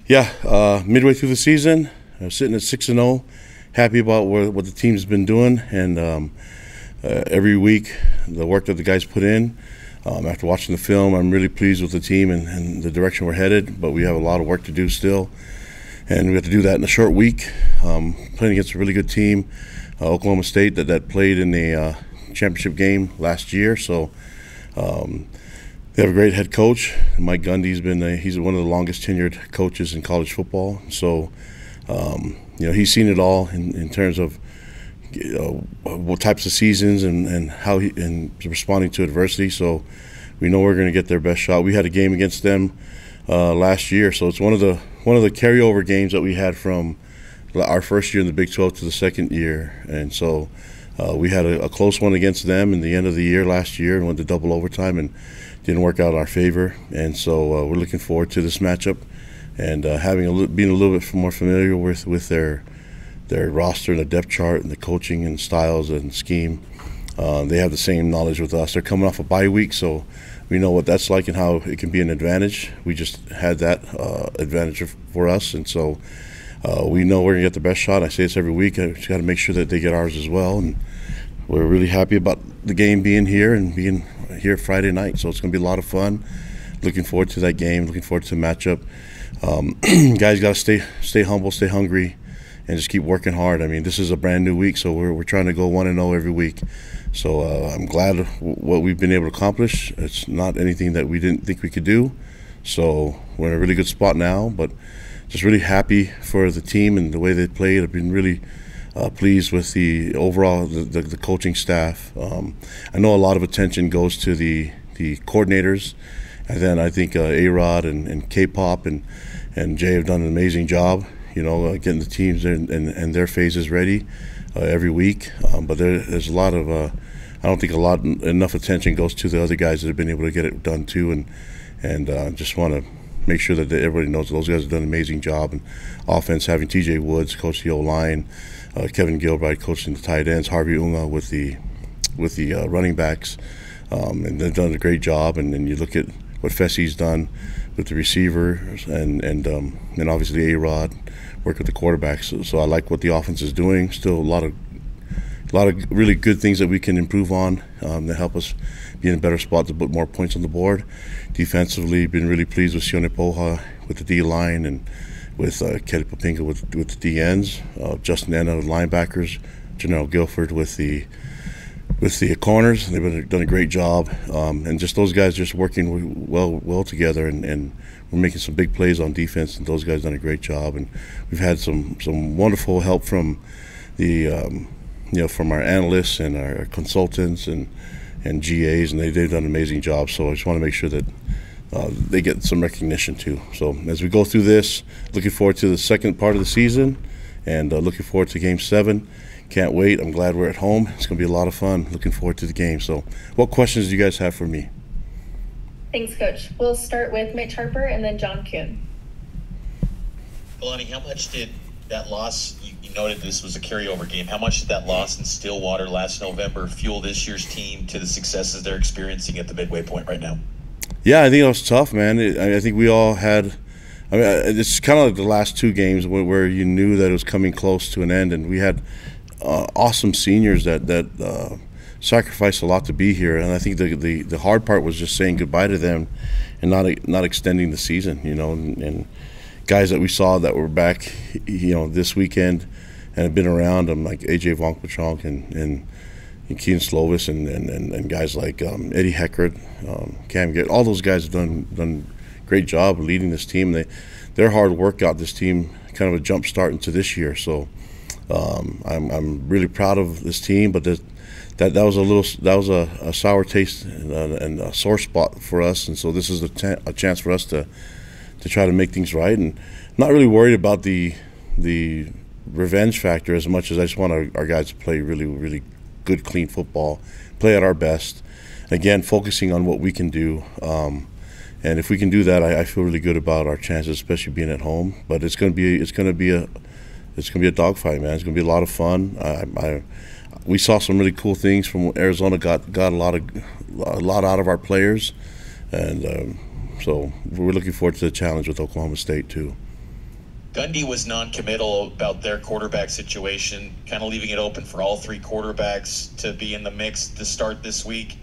Yeah, midway through the season, sitting at 6-0, happy about what the team's been doing, and every week the work that the guys put in. After watching the film, I'm really pleased with the team and the direction we're headed, but we have a lot of work to do still, and we have to do that in a short week. Playing against a really good team, Oklahoma State, that played in the championship game last year, so they have a great head coach. Mike Gundy's he's one of the longest tenured coaches in college football. So, he's seen it all in terms of what types of seasons and how and responding to adversity. So, we know we're going to get their best shot. We had a game against them last year, so it's one of the carryover games that we had from our first year in the Big 12 to the second year, and so we had a close one against them in the end of the year last year and went to double overtime and didn't work out in our favor, and so we're looking forward to this matchup and being a little bit more familiar with their roster and the depth chart and the coaching and styles and scheme. They have the same knowledge with us. They're coming off a bye week, so we know what that's like and how it can be an advantage. We just had that advantage for us, and so we know we're going to get the best shot. I say this every week. I just got to make sure that they get ours as well, and we're really happy about the game being here and being here Friday night. So it's going to be a lot of fun. Looking forward to that game. Looking forward to the matchup. Guys got to stay humble, stay hungry, and just keep working hard. I mean, this is a brand new week, so we're trying to go 1-0 every week. So I'm glad what we've been able to accomplish. It's not anything that we didn't think we could do. So we're in a really good spot now, but just really happy for the team and the way they played. I've been really pleased with the overall the coaching staff. I know a lot of attention goes to the coordinators, and then I think A-Rod and K-Pop and Jay have done an amazing job, getting the teams and their phases ready every week. But there's a lot of I don't think enough attention goes to the other guys that have been able to get it done too, and just want to make sure that everybody knows those guys have done an amazing job. And offense, having T.J. Woods coach the O-line, Kevin Gilbride coaching the tight ends, Harvey Unga with the running backs, and they've done a great job. And then you look at what Fessie's done with the receivers, and obviously A-Rod work with the quarterbacks. So I like what the offense is doing. Still a lot of really good things that we can improve on that help us be in a better spot to put more points on the board. Defensively, been really pleased with Sione Poha with the D-line and with Kelly Papinga with the D-ends, Justin Enna with linebackers, Janelle Guilford with the corners. They've done a great job, and just those guys just working well together, and we're making some big plays on defense, and those guys done a great job. And we've had some wonderful help from the from our analysts and our consultants and GAs, and they've done an amazing job. So I just want to make sure that they get some recognition too. So as we go through this, looking forward to the second part of the season, and looking forward to Game 7. Can't wait. I'm glad we're at home. It's going to be a lot of fun. Looking forward to the game. So what questions do you guys have for me? Thanks, Coach. We'll start with Mitch Harper and then John Kuhn. Kalani, how much did that loss, you noted this was a carryover game, how much did that loss in Stillwater last November fuel this year's team to the successes they're experiencing at the midway point right now? Yeah, I think it was tough, man. I think we all had – it's kind of like the last two games where you knew that it was coming close to an end, and we had awesome seniors that sacrificed a lot to be here. And I think the hard part was just saying goodbye to them and not extending the season, and guys that we saw that were back, this weekend and have been around them, like A.J. Vonk-Pachonk and Keenan Slovis and guys like Eddie Heckard, Cam Garrett. All those guys have done a great job leading this team. Their hard work got this team kind of a jump start into this year. So I'm really proud of this team, but that was a sour taste and a sore spot for us, and so this is a chance for us to try to make things right. And I'm not really worried about the revenge factor as much as I just want our guys to play really, really good, clean football, play at our best. Again, focusing on what we can do, and if we can do that, I feel really good about our chances, especially being at home. But it's going to be a dogfight, man. It's going to be a lot of fun. We saw some really cool things from Arizona. Got a lot out of our players, and so we're looking forward to the challenge with Oklahoma State too. Gundy was non-committal about their quarterback situation, kind of leaving it open for all three quarterbacks to be in the mix to start this week.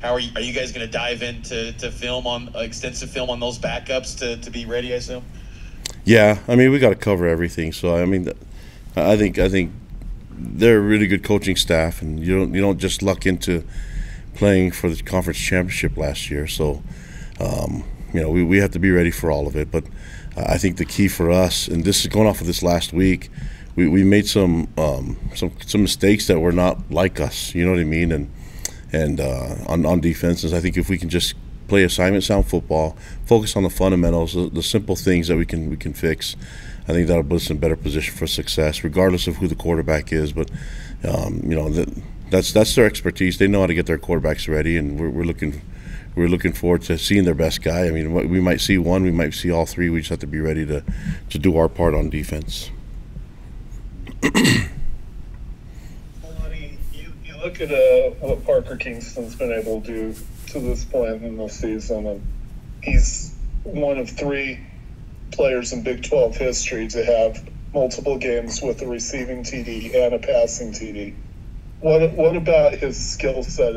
Are you guys going to dive into film on extensive film on those backups to be ready, I assume? Yeah, I mean we got to cover everything. So I mean, I think they're a really good coaching staff, and you don't just luck into playing for the conference championship last year. So we have to be ready for all of it. But I think the key for us, and this is going off of this last week, we made some mistakes that were not like us. You know what I mean? And on defenses, I think if we can just play assignment sound football, focus on the fundamentals, the simple things that we can fix, I think that'll put us in a better position for success, regardless of who the quarterback is. But that's their expertise. They know how to get their quarterbacks ready, and we're looking forward to seeing their best guy. I mean, we might see one, we might see all three. We just have to be ready to do our part on defense. You look at what Parker Kingston's been able to do to this point in the season, and he's one of three players in Big 12 history to have multiple games with a receiving TD and a passing TD. What about his skill set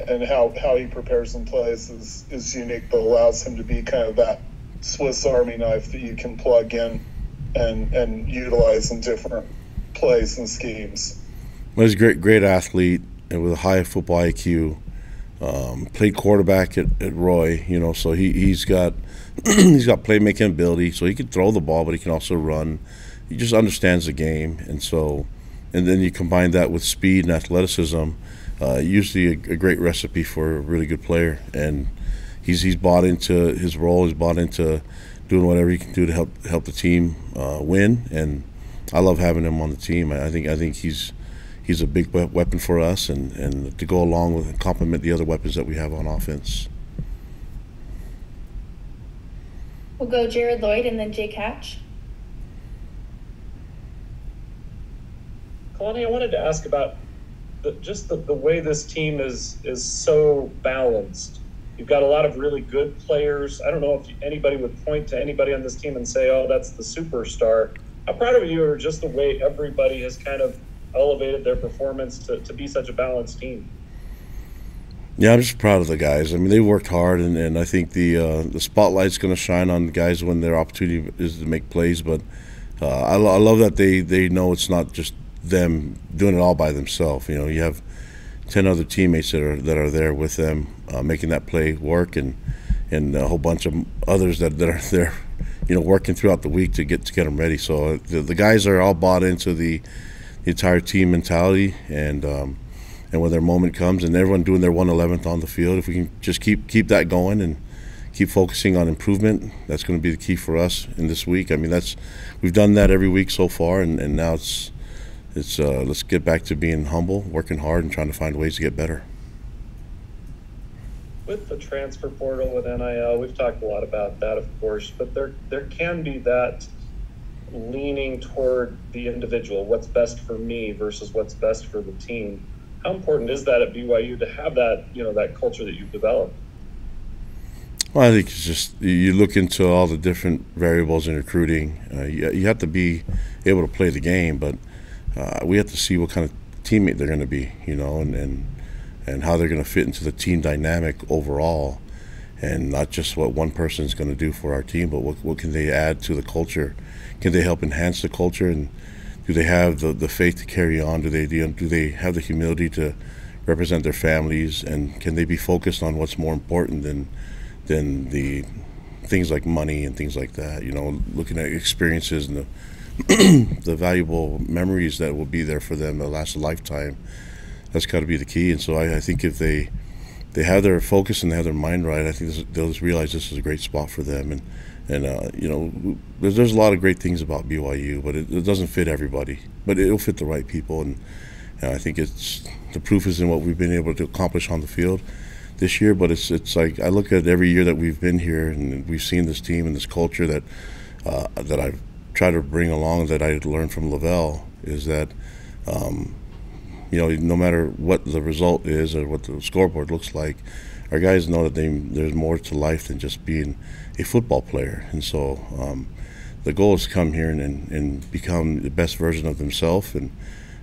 and how he prepares and plays is unique, but allows him to be kind of that Swiss Army knife that you can plug in and utilize in different plays and schemes? Well, he's a great athlete and with a high football IQ. Played quarterback at Roy, so he's got he's got playmaking ability, so he can throw the ball, but he can also run. He just understands the game, and then you combine that with speed and athleticism. Usually a great recipe for a really good player, and he's bought into his role. He's bought into doing whatever he can do to help the team win, and I love having him on the team. I think he's a big weapon for us, and to go along with and complement the other weapons that we have on offense. We'll go Jared Lloyd and then Jake Hatch. Kalani, I wanted to ask about the way this team is so balanced. You've got a lot of really good players. I don't know if anybody would point to anybody on this team and say, oh, that's the superstar. How proud of you are just the way everybody has kind of elevated their performance to be such a balanced team? Yeah, I'm just proud of the guys. I mean, they worked hard, and I think the spotlight's going to shine on the guys when their opportunity is to make plays. But I love that they know it's not just them doing it all by themselves. You have 10 other teammates that are there with them, making that play work, and a whole bunch of others that are there, working throughout the week to get them ready. So the guys are all bought into the entire team mentality, and when their moment comes, and everyone doing their 1/11th on the field, if we can just keep that going and keep focusing on improvement, that's going to be the key for us in this week. I mean, we've done that every week so far, and now it's let's get back to being humble, working hard, and trying to find ways to get better. With the transfer portal with NIL, we've talked a lot about that, of course, but there can be that leaning toward the individual, what's best for me versus what's best for the team. How important is that at BYU to have that, that culture that you've developed? Well, I think it's just you look into all the different variables in recruiting. You have to be able to play the game, but we have to see what kind of teammate they're going to be, and how they're going to fit into the team dynamic overall, and not just what one person is going to do for our team, but what can they add to the culture? Can they help enhance the culture, and do they have the faith to carry on? Do they have the humility to represent their families, and can they be focused on what's more important than the things like money and things like that? Looking at experiences and the valuable memories that will be there for them that last a lifetime. That's got to be the key. And so I think if they have their focus and they have their mind right, I think they'll just realize this is a great spot for them. And there's a lot of great things about BYU, but it doesn't fit everybody. But it'll fit the right people, and I think the proof is in what we've been able to accomplish on the field this year. But it's like I look at every year that we've been here, and we've seen this team and this culture that I've tried to bring along, that I learned from Lavelle, is that no matter what the result is or what the scoreboard looks like, our guys know that there's more to life than just being a football player. And so the goal is to come here and become the best version of themselves, and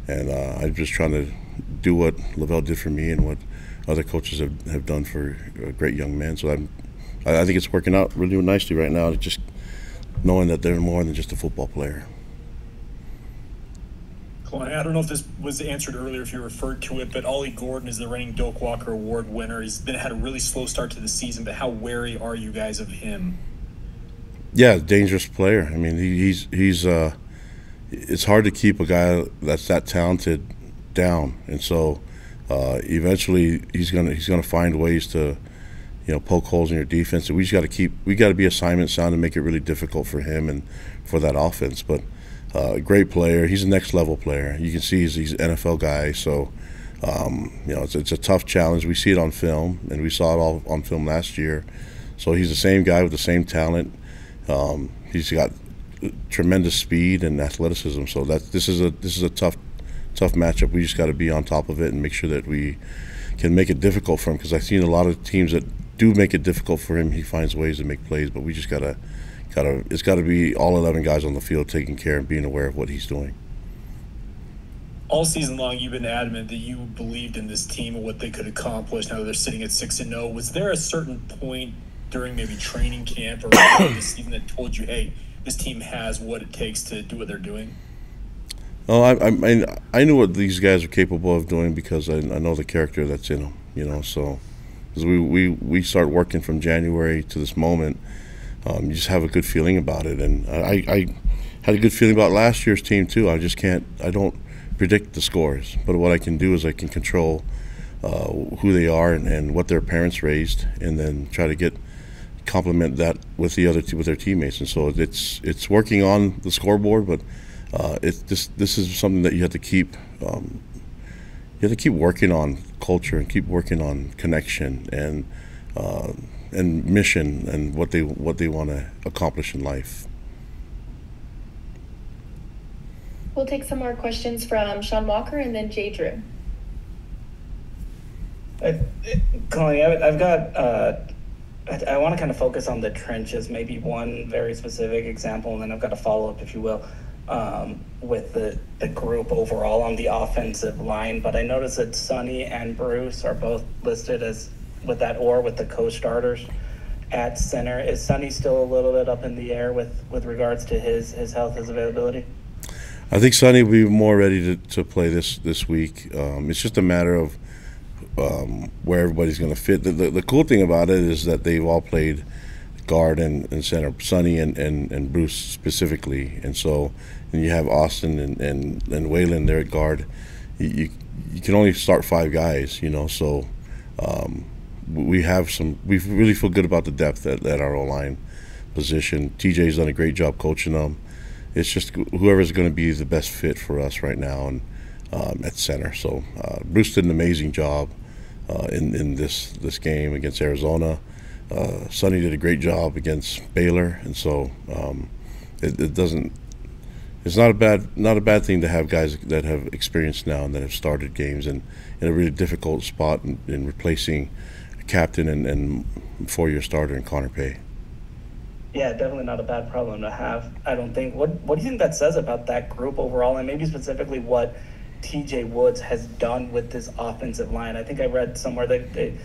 I'm just trying to do what Lavelle did for me and what other coaches have done for great young men. So I think it's working out really nicely right now, just knowing that they're more than just a football player. Kalani, I don't know if this was answered earlier, if you referred to it, but Ollie Gordon is the reigning Doak Walker Award winner. He's had a really slow start to the season, but how wary are you guys of him? Yeah, dangerous player. I mean, he's it's hard to keep a guy that's that talented down, and so eventually he's gonna find ways to poke holes in your defense. And we got to be assignment sound and make it really difficult for him and for that offense. But a great player. He's a next level player. You can see he's an NFL guy. So it's a tough challenge. We see it on film, and we saw it all on film last year. So he's the same guy with the same talent. He's got tremendous speed and athleticism. So this is a tough matchup. We just got to be on top of it and make sure that we can make it difficult for him, because I've seen a lot of teams that do make it difficult for him. He finds ways to make plays, but we just it's got to be all 11 guys on the field taking care and being aware of what he's doing. All season long, you've been adamant that you believed in this team and what they could accomplish. Now they're sitting at 6-0. Was there a certain point during maybe training camp or this season that told you, hey, this team has what it takes to do what they're doing? Oh, I knew what these guys are capable of doing because I know the character that's in them. So because we start working from January to this moment. You just have a good feeling about it, and I had a good feeling about last year's team too. I don't predict the scores, but what I can do is I can control who they are and what their parents raised, and then try to complement that with with their teammates. And so it's working on the scoreboard, but this is something that you have to keep. You have to keep working on culture and keep working on connection and mission and what they want to accomplish in life. We'll take some more questions from Sean Walker and then Jay Drew. Kalani, I've got. I want to kind of focus on the trenches, maybe one very specific example, and then I've got a follow-up, if you will, with the group overall on the offensive line. But I noticed that Sonny and Bruce are both listed as with the co-starters at center. Is Sonny still a little bit up in the air with regards to his health, his availability? I think Sonny will be more ready to play this week. It's just a matter of where everybody's going to fit. The cool thing about it is that they've all played guard and center, Sonny and Bruce specifically. And so and you have Austin and Waylon there at guard. You can only start 5 guys, so we really feel good about the depth at our O-line position. TJ's done a great job coaching them. It's just whoever's going to be the best fit for us right now and at center. So Bruce did an amazing job in this game against Arizona. Sonny did a great job against Baylor, and so it's not a bad thing to have guys that have experience now and that have started games in a really difficult spot in replacing a captain and 4-year starter in Connor Pay. Yeah, definitely not a bad problem to have, I don't think. What do you think that says about that group overall, and maybe specifically what TJ Woods has done with this offensive line? I think I read somewhere that they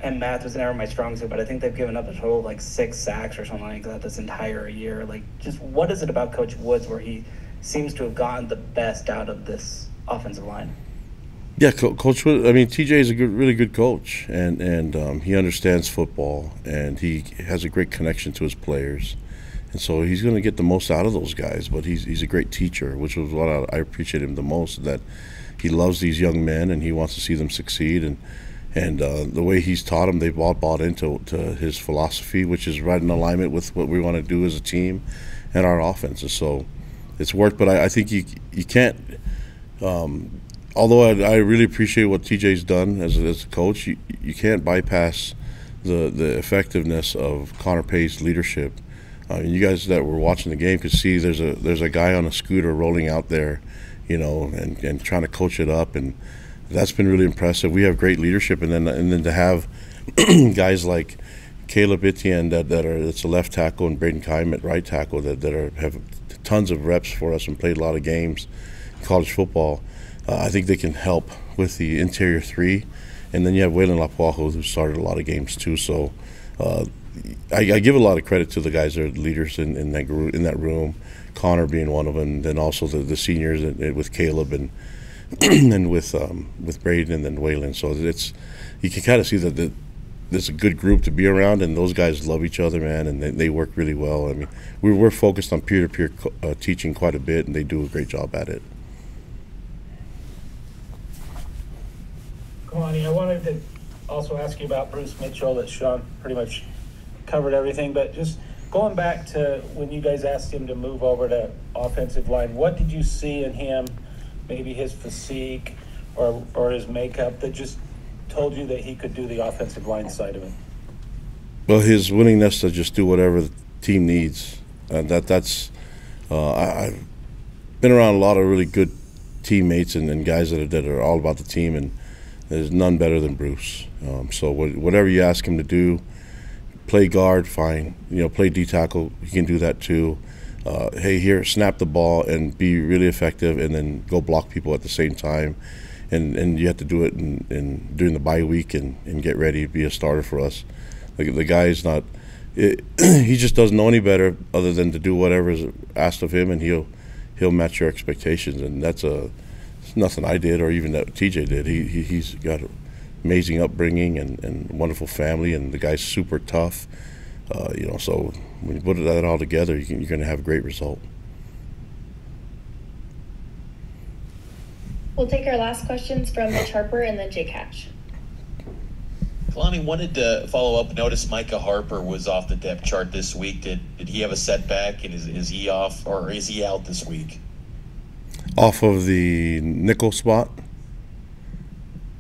and math was never my strong suit, but I think they've given up a total of like 6 sacks or something like that this entire year. Like, just what is it about Coach Woods where he seems to have gotten the best out of this offensive line? Yeah, Coach Woods. I mean, TJ is a really good coach, and he understands football, and he has a great connection to his players, and so he's going to get the most out of those guys. But he's a great teacher, which was what I appreciate him the most. That he loves these young men and he wants to see them succeed, and the way he's taught them, they've all bought into his philosophy, which is right in alignment with what we want to do as a team and our offenses. So it's worked, but I think you can't. Although I really appreciate what TJ's done as a coach, you can't bypass the effectiveness of Connor Pay's leadership. You guys that were watching the game could see there's a guy on a scooter rolling out there, and trying to coach it up, and that's been really impressive. We have great leadership, and then to have guys like Caleb Etienne that's a left tackle, and Braden Kime at right tackle have tons of reps for us and played a lot of games in college football. I think they can help with the interior three, and then you have Waylon Lapuajo, who started a lot of games too. So I give a lot of credit to the guys that are leaders in that room. Connor being one of them, and then also the seniors with Caleb and and with Braden and then Waylon. So you can kind of see that there's a good group to be around, and those guys love each other, man, and they work really well. I mean, we're focused on peer-to-peer teaching quite a bit, and they do a great job at it. Kalani, I wanted to also ask you about Bruce Mitchell. That Sean pretty much covered everything, but just going back to when you guys asked him to move over to offensive line, what did you see in him, maybe his physique or his makeup, that just told you that he could do the offensive line side of it? Well, his willingness to just do whatever the team needs. I've been around a lot of really good teammates and guys that are all about the team, and there's none better than Bruce. So whatever you ask him to do, play guard, fine. Play D tackle, he can do that too. Hey, here, snap the ball and be really effective, and then go block people at the same time. And you have to do it during the bye week and get ready to be a starter for us. The guy's not he just doesn't know any better other than to do whatever is asked of him, and he'll match your expectations. And it's nothing I did or even that TJ did. He's got an amazing upbringing and wonderful family, and the guy's super tough. So when you put that all together, you're going to have a great result. We'll take our last questions from Mitch Harper and then Jake Hatch. Kalani, wanted to follow up. Notice Micah Harper was off the depth chart this week. Did he have a setback, and is he off, or is he out this week? Off of the nickel spot?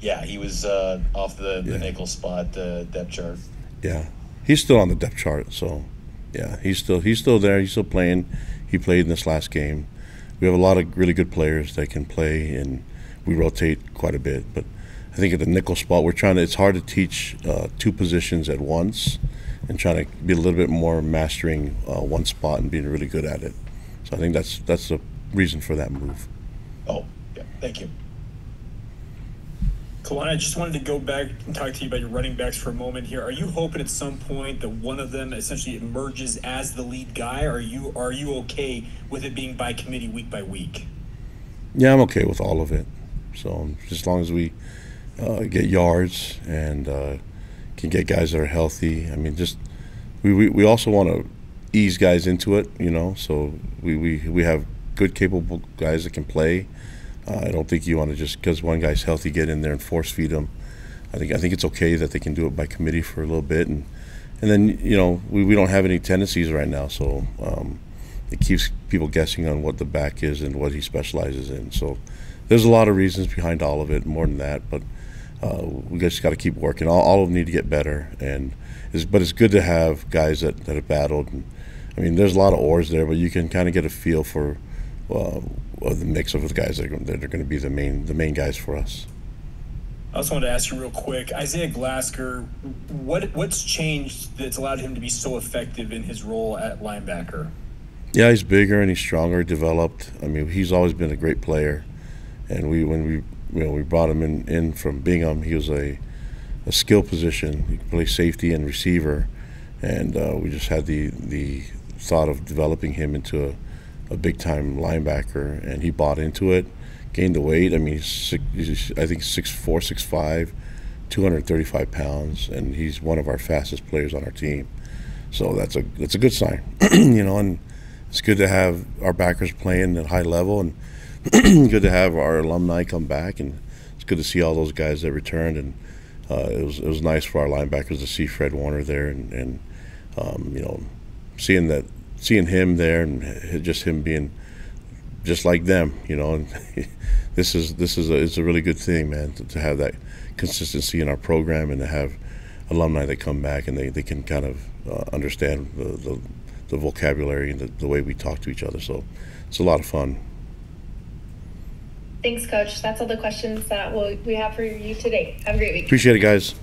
Yeah, he was off the nickel spot depth chart. Yeah, he's still on the depth chart. So, yeah, he's still there. He's still playing. He played in this last game. We have a lot of really good players that can play, and we rotate quite a bit. But I think at the nickel spot, it's hard to teach two positions at once, and trying to be a little bit more mastering one spot and being really good at it. So I think that's the reason for that move. Oh, yeah, thank you. Kalani, I just wanted to go back and talk to you about your running backs for a moment here. Are you hoping at some point that one of them essentially emerges as the lead guy, or are you okay with it being by committee week by week? Yeah, I'm okay with all of it. So as long as we get yards and can get guys that are healthy. I mean, just we also want to ease guys into it, So we have good, capable guys that can play. I don't think you want to just, because one guy's healthy, get in there and force feed them. I think it's okay that they can do it by committee for a little bit, and then we don't have any tendencies right now, so it keeps people guessing on what the back is and what he specializes in. So there's a lot of reasons behind all of it, more than that, but we just got to keep working. All of them need to get better, but it's good to have guys that have battled. And, I mean, there's a lot of oars there, but you can kind of get a feel for the mix of the guys that are going to be the main guys for us. I also wanted to ask you real quick, Isaiah Glasker, what's changed that's allowed him to be so effective in his role at linebacker? Yeah, he's bigger and he's stronger, developed. I mean, he's always been a great player, and when we brought him in from Bingham, he was a skill position. He could play safety and receiver, and we just had the thought of developing him into a big-time linebacker, and he bought into it, gained the weight. I mean, he's I think 6'4", 6'5", 235 pounds, and he's one of our fastest players on our team. So that's a good sign, and it's good to have our backers playing at a high level, and good to have our alumni come back, and it's good to see all those guys that returned, and it was nice for our linebackers to see Fred Warner there, and seeing him there, and just him being just like them, and it's a really good thing, man, to have that consistency in our program, and to have alumni that come back and they can kind of understand the vocabulary and the way we talk to each other. So it's a lot of fun. Thanks, Coach. That's all the questions that we have for you today. Have a great week. Appreciate it, guys.